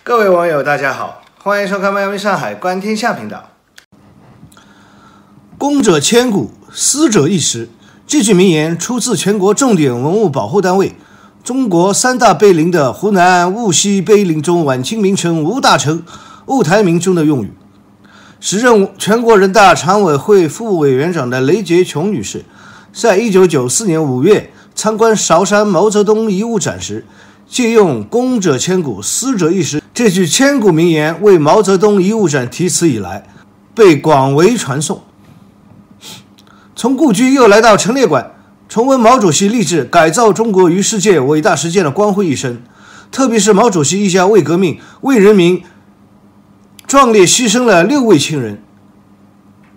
各位网友，大家好，欢迎收看漫游上海观天下频道。公者千古，私者一时。这句名言出自全国重点文物保护单位中国三大碑林的湖南务溪碑林中晚清名臣吴大成、吴台铭中的用语。时任全国人大常委会副委员长的雷洁琼女士，在1994年5月参观韶山毛泽东遗物展时，借用“公者千古，私者一时”这句千古名言为毛泽东遗物展题词以来，被广为传颂。从故居又来到陈列馆，重温毛主席立志改造中国于世界伟大实践的光辉一生，特别是毛主席一家为革命、为人民壮烈牺牲了6位亲人，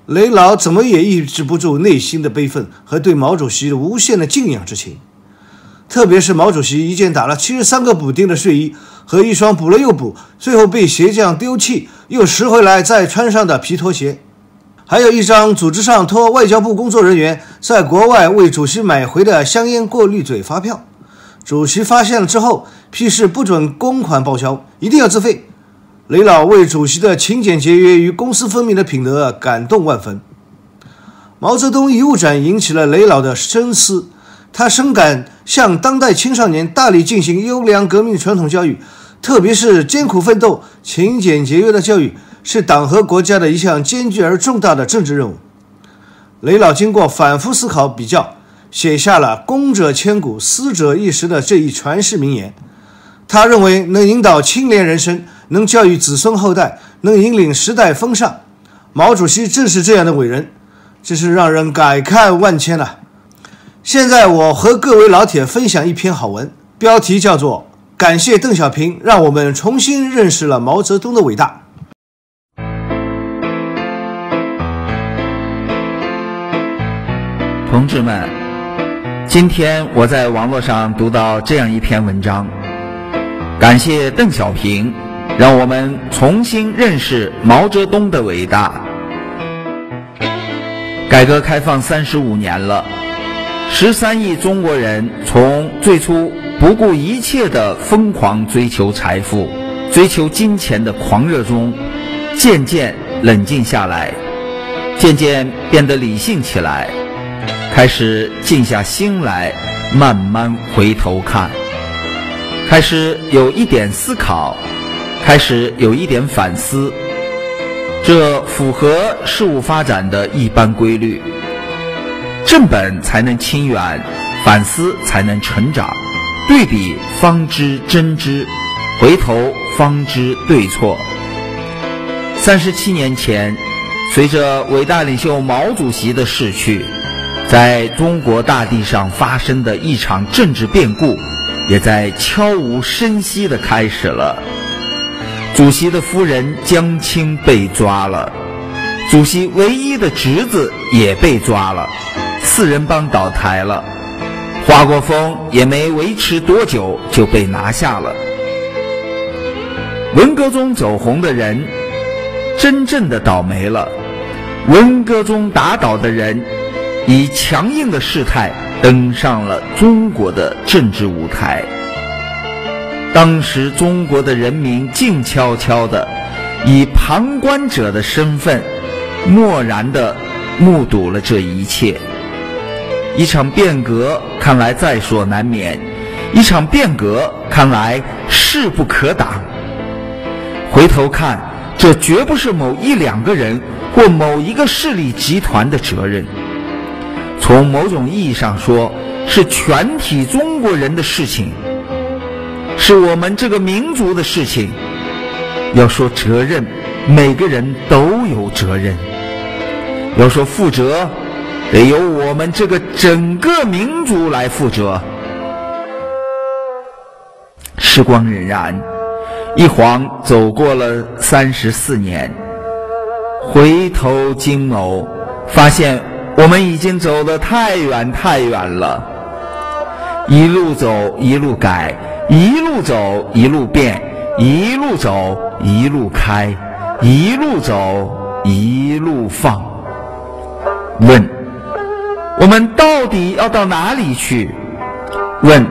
雷老怎么也抑制不住内心的悲愤和对毛主席的无限的敬仰之情。特别是毛主席一件打了73个补丁的睡衣和一双补了又补，最后被鞋匠丢弃又拾回来再穿上的皮拖鞋，还有一张组织上托外交部工作人员在国外为主席买回的香烟过滤嘴发票，主席发现了之后批示不准公款报销，一定要自费。雷老为主席的勤俭节约与公私分明的品德感动万分。毛泽东遗物展引起了雷老的深思，他深感向当代青少年大力进行优良革命传统教育，特别是艰苦奋斗、勤俭节约的教育，是党和国家的一项艰巨而重大的政治任务。雷老经过反复思考比较，写下了“公者千古，私者一时”的这一传世名言。他认为能引导清廉人生，能教育子孙后代，能引领时代风尚。毛主席正是这样的伟人，真是让人感慨万千啊。现在我和各位老铁分享一篇好文，标题叫做《感谢邓小平，让我们重新认识了毛泽东的伟大》。同志们，今天我在网络上读到这样一篇文章，感谢邓小平，让我们重新认识毛泽东的伟大。改革开放35年了，13亿中国人从最初不顾一切的疯狂追求财富、追求金钱的狂热中，渐渐冷静下来，渐渐变得理性起来，开始静下心来，慢慢回头看，开始有一点思考，开始有一点反思，这符合事物发展的一般规律。正本才能清远，反思才能成长，对比方知真知，回头方知对错。37年前，随着伟大领袖毛主席的逝去，在中国大地上发生的一场政治变故，也在悄无声息地开始了。主席的夫人江青被抓了，主席唯一的侄子也被抓了，4人帮倒台了，华国锋也没维持多久就被拿下了。文革中走红的人真正的倒霉了，文革中打倒的人以强硬的势态登上了中国的政治舞台。当时中国的人民静悄悄地以旁观者的身份漠然地目睹了这一切。一场变革看来在所难免，一场变革看来势不可挡。回头看，这绝不是某1、2个人或某一个势力集团的责任，从某种意义上说，是全体中国人的事情，是我们这个民族的事情。要说责任，每个人都有责任；要说负责，得由我们这个整个民族来负责。时光荏苒，一晃走过了34年，回头惊眸，发现我们已经走得太远太远了。一路走一路改，一路走一路变，一路走一路开，一路走一路放。问：我们到底要到哪里去？问：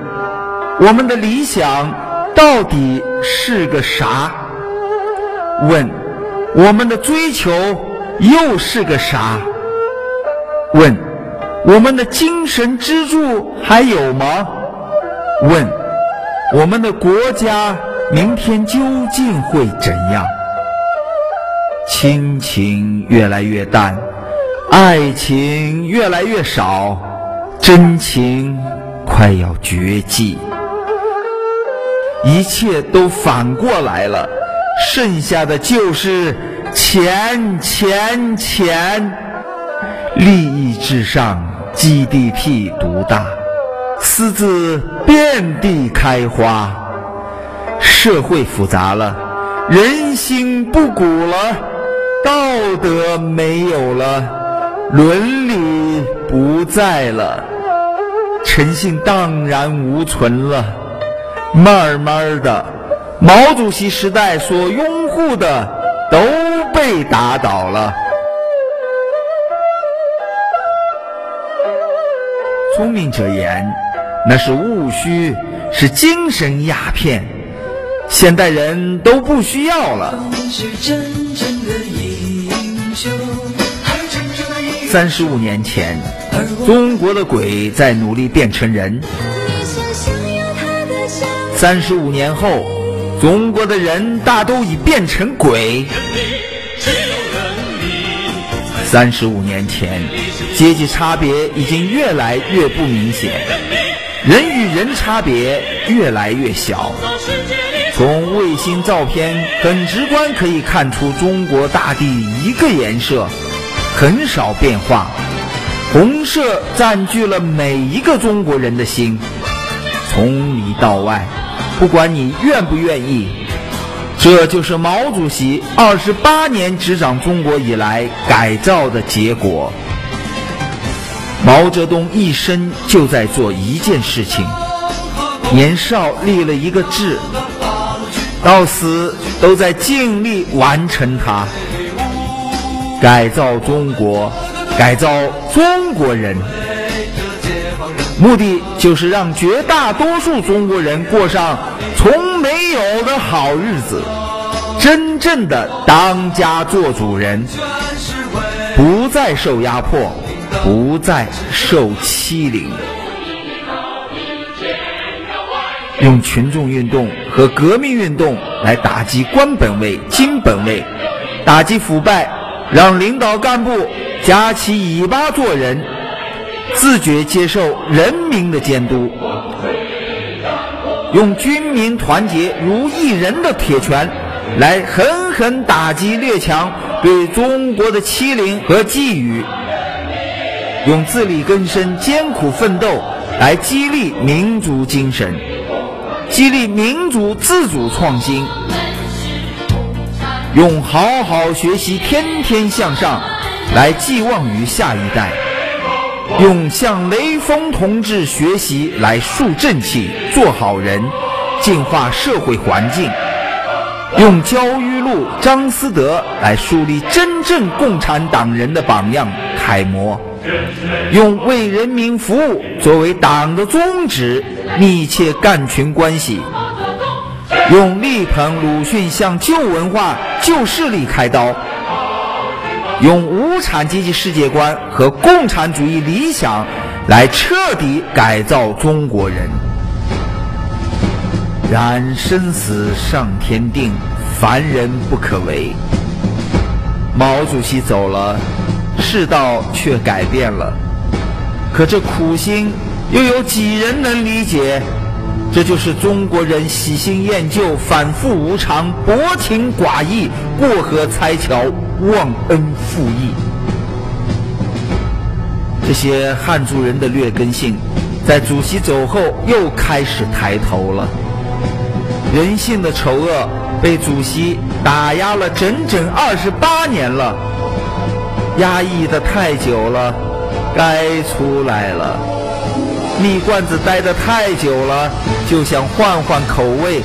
我们的理想到底是个啥？问：我们的追求又是个啥？问：我们的精神支柱还有吗？问：我们的国家明天究竟会怎样？亲情越来越淡，爱情越来越少，真情快要绝迹，一切都反过来了，剩下的就是钱，利益至上， GDP 独大，私自遍地开花，社会复杂了，人心不古了，道德没有了，伦理不在了，诚信荡然无存了，慢慢的，毛主席时代所拥护的都被打倒了。聪明者言，那是务虚，是精神鸦片，现代人都不需要了。35年前，中国的鬼在努力变成人；35年后，中国的人大都已变成鬼。35年前，阶级差别已经越来越不明显，人与人差别越来越小。从卫星照片很直观可以看出，中国大地一个颜色，很少变化，红色占据了每一个中国人的心，从里到外，不管你愿不愿意。这就是毛主席28年执掌中国以来改造的结果。毛泽东一生就在做一件事情，年少立了一个志，到死都在尽力完成它。改造中国，改造中国人，目的就是让绝大多数中国人过上从没有的好日子，真正的当家做主人，不再受压迫，不再受欺凌。用群众运动和革命运动来打击官本位、金本位，打击腐败，让领导干部夹起尾巴做人，自觉接受人民的监督。用军民团结如一人的铁拳来狠狠打击列强对中国的欺凌和觊觎，用自力更生艰苦奋斗来激励民族精神，激励民族自主创新，用好好学习天天向上来寄望于下一代，用向雷锋同志学习来树正气、做好人、净化社会环境，用焦裕禄、张思德来树立真正共产党人的榜样楷模，用为人民服务作为党的宗旨，密切干群关系，用力捧鲁迅向旧文化、旧势力开刀，用无产阶级世界观和共产主义理想来彻底改造中国人。然生死上天定，凡人不可为。毛主席走了，世道却改变了，可这苦心又有几人能理解？这就是中国人喜新厌旧、反复无常、薄情寡义、过河拆桥、忘恩负义。这些汉族人的劣根性在主席走后又开始抬头了。人性的丑恶被主席打压了整整28年了，压抑得太久了，该出来了。蜜罐子待得太久了，就想换换口味，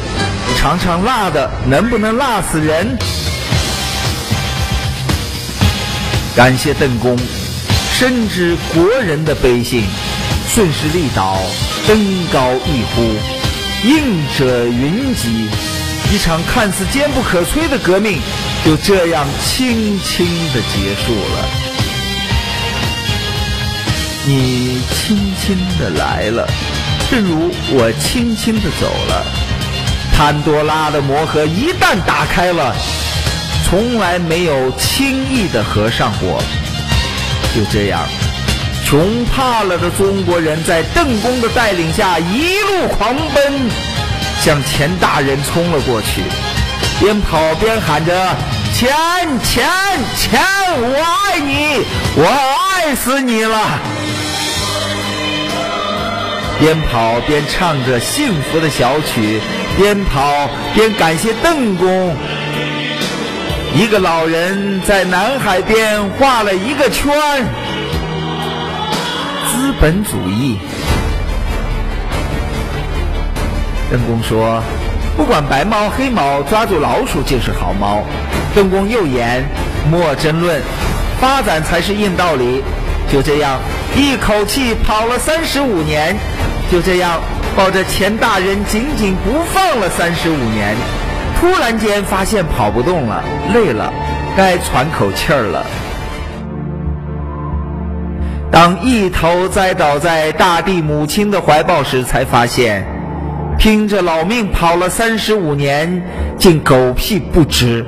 尝尝辣的，能不能辣死人？感谢邓公，深知国人的悲性，顺势利导，登高一呼，应者云集，一场看似坚不可摧的革命就这样轻轻地结束了。你轻轻地来了，正如我轻轻地走了。潘多拉的魔盒一旦打开了，从来没有轻易地合上过。就这样，穷怕了的中国人在邓公的带领下一路狂奔，向钱大人冲了过去，边跑边喊着钱钱钱，我爱你，我爱死你了。边跑边唱着幸福的小曲，边跑边感谢邓公。一个老人在南海边画了一个圈，资本主义。邓公说，不管白猫黑猫，抓住老鼠就是好猫。邓公又言，莫争论，发展才是硬道理。就这样一口气跑了35年，就这样抱着钱大人紧紧不放了35年，突然间发现跑不动了，累了，该喘口气儿了。当一头栽倒在大地母亲的怀抱时，才发现拼着老命跑了35年，竟狗屁不值。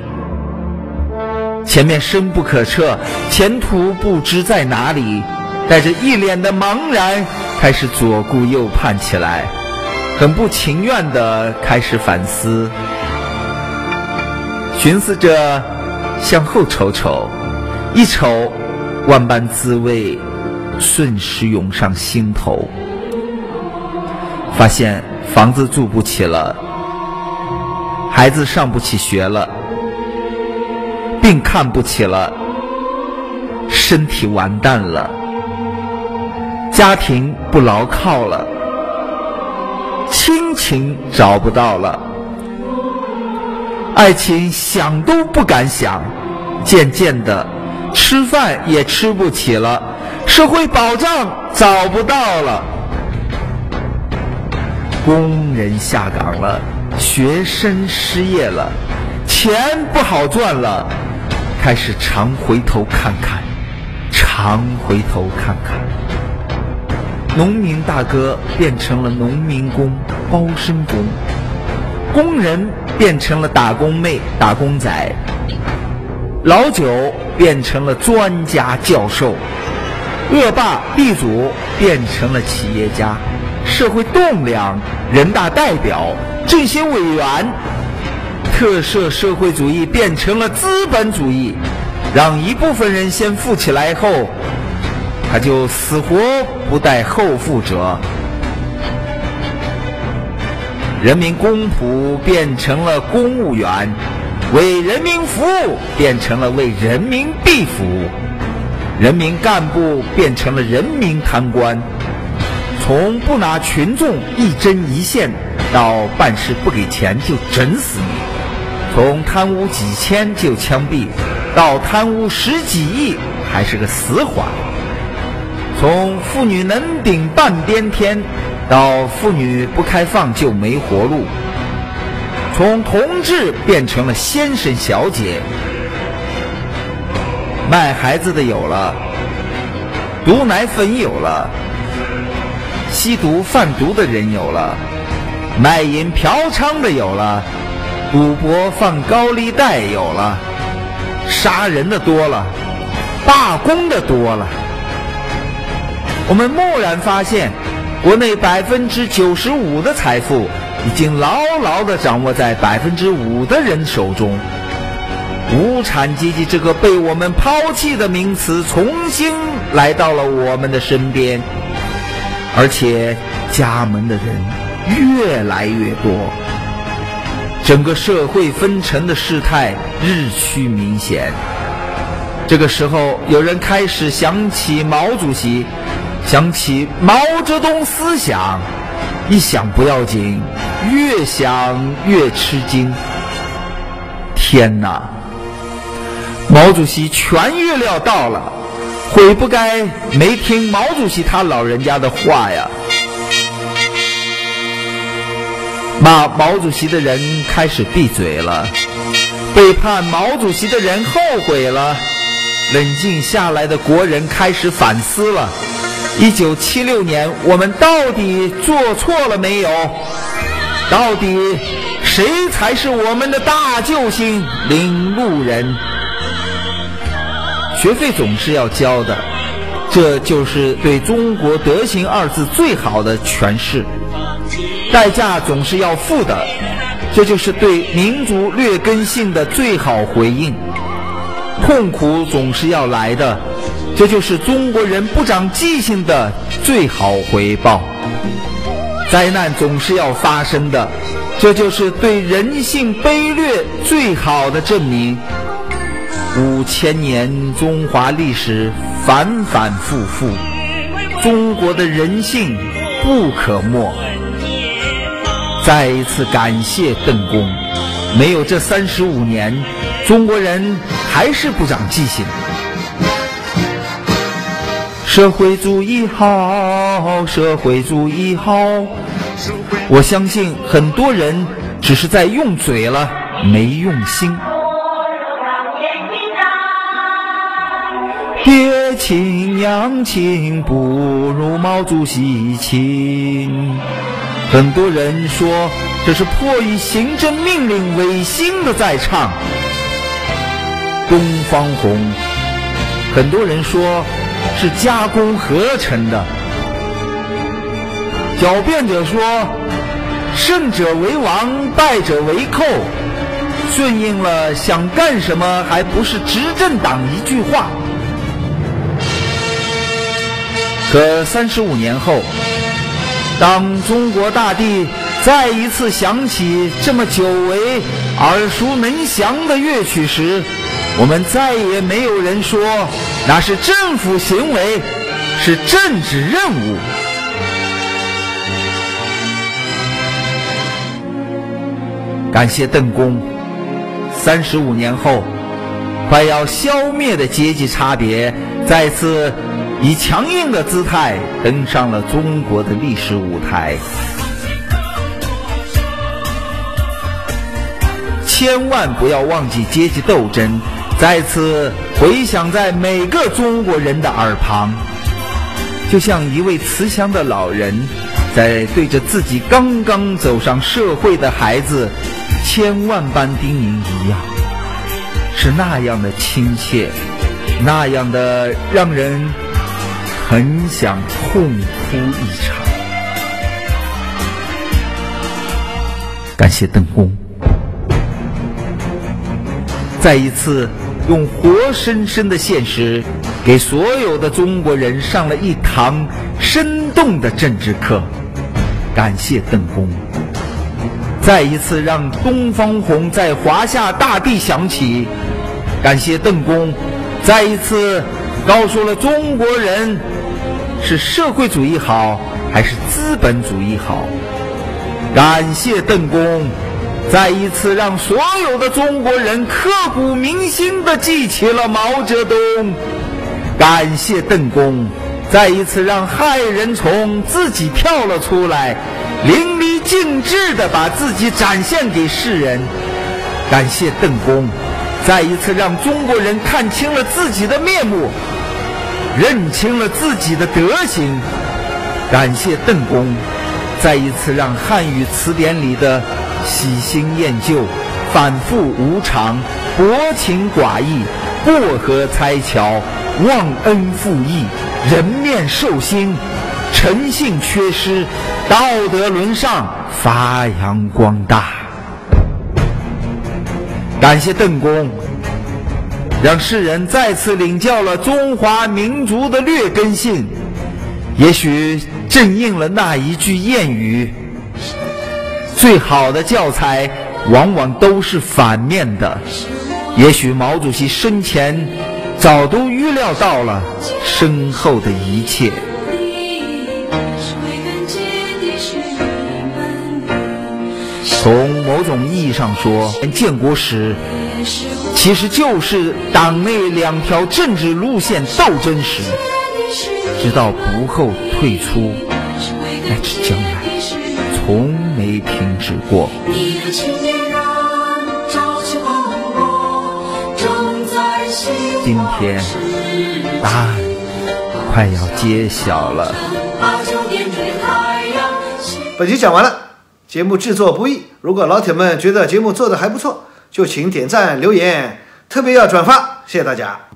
前面深不可测，前途不知在哪里，带着一脸的茫然，开始左顾右盼起来，很不情愿地开始反思，寻思着向后瞅瞅，一瞅，万般滋味瞬时涌上心头。发现房子住不起了，孩子上不起学了，病看不起了，身体完蛋了，家庭不牢靠了，亲情找不到了，爱情想都不敢想，渐渐的吃饭也吃不起了，社会保障找不到了，工人下岗了，学生失业了，钱不好赚了，开始常回头看看，常回头看看。农民大哥变成了农民工、包身工，工人变成了打工妹、打工仔，老九变成了专家教授，恶霸地主变成了企业家，社会栋梁、人大代表、政协委员，特色社会主义变成了资本主义，让一部分人先富起来后，他就死活不带后富者。人民公仆变成了公务员，为人民服务变成了为人民币服务，人民干部变成了人民贪官，从不拿群众一针一线到办事不给钱就整死你，从贪污几千就枪毙到贪污10几亿还是个死缓，从妇女能顶半边天到妇女不开放就没活路，从同志变成了先生小姐，卖孩子的有了，毒奶粉有了，吸毒贩毒的人有了，卖淫嫖娼的有了，赌博放高利贷有了，杀人的多了，罢工的多了。我们蓦然发现，国内95%的财富已经牢牢地掌握在5%的人手中。无产阶级这个被我们抛弃的名词重新来到了我们的身边，而且加盟的人越来越多，整个社会分层的事态日趋明显。这个时候，有人开始想起毛主席，想起毛泽东思想，一想不要紧，越想越吃惊。天哪！毛主席全预料到了，悔不该没听毛主席他老人家的话呀。骂毛主席的人开始闭嘴了，背叛毛主席的人后悔了，冷静下来的国人开始反思了。1976年，我们到底做错了没有？到底谁才是我们的大救星、领路人？学费总是要交的，这就是对中国德行2字最好的诠释。代价总是要付的，这就是对民族劣根性的最好回应。痛苦总是要来的，这就是中国人不长记性的最好回报。灾难总是要发生的，这就是对人性卑劣最好的证明。5000年中华历史反反复复，中国的人性不可没。再一次感谢邓公，没有这35年，中国人还是不长记性。社会主义好，社会主义好。我相信很多人只是在用嘴了，没用心。爹亲娘亲不如毛主席亲。很多人说这是迫于行政命令违心的在唱。东方红，很多人说是加工合成的。狡辩者说胜者为王，败者为寇，顺应了想干什么还不是执政党一句话。可35年后，当中国大地再一次响起这么久违耳熟能详的乐曲时，我们再也没有人说那是政府行为，是政治任务。感谢邓公，35年后，快要消灭的阶级差别再次以强硬的姿态登上了中国的历史舞台。千万不要忘记阶级斗争再次回响在每个中国人的耳旁，就像一位慈祥的老人在对着自己刚刚走上社会的孩子千万般叮咛一样，是那样的亲切，那样的让人很想痛哭一场。感谢邓公，再一次用活生生的现实给所有的中国人上了一堂生动的政治课。感谢邓公，再一次让东方红在华夏大地响起。感谢邓公，再一次告诉了中国人是社会主义好还是资本主义好。感谢邓公，再一次让所有的中国人刻骨铭心地记起了毛泽东。感谢邓公，再一次让害人从自己跳了出来，淋漓尽致地把自己展现给世人。感谢邓公，再一次让中国人看清了自己的面目，认清了自己的德行。感谢邓公，再一次让汉语词典里的喜新厌旧、反复无常、薄情寡义、过河拆桥、忘恩负义、人面兽心、诚信缺失、道德沦丧发扬光大。感谢邓公，让世人再次领教了中华民族的劣根性。也许正应了那一句谚语，最好的教材往往都是反面的。也许毛主席生前早都预料到了身后的一切。从某种意义上说，建国史其实就是党内两条政治路线斗争史，直到不后退出，乃至将来从没停止过。你的青年人朝气蓬勃，正在希望今天答案快要揭晓了。把酒点缀太阳。本期讲完了，节目制作不易，如果老铁们觉得节目做得还不错，就请点赞留言，特别要转发，谢谢大家。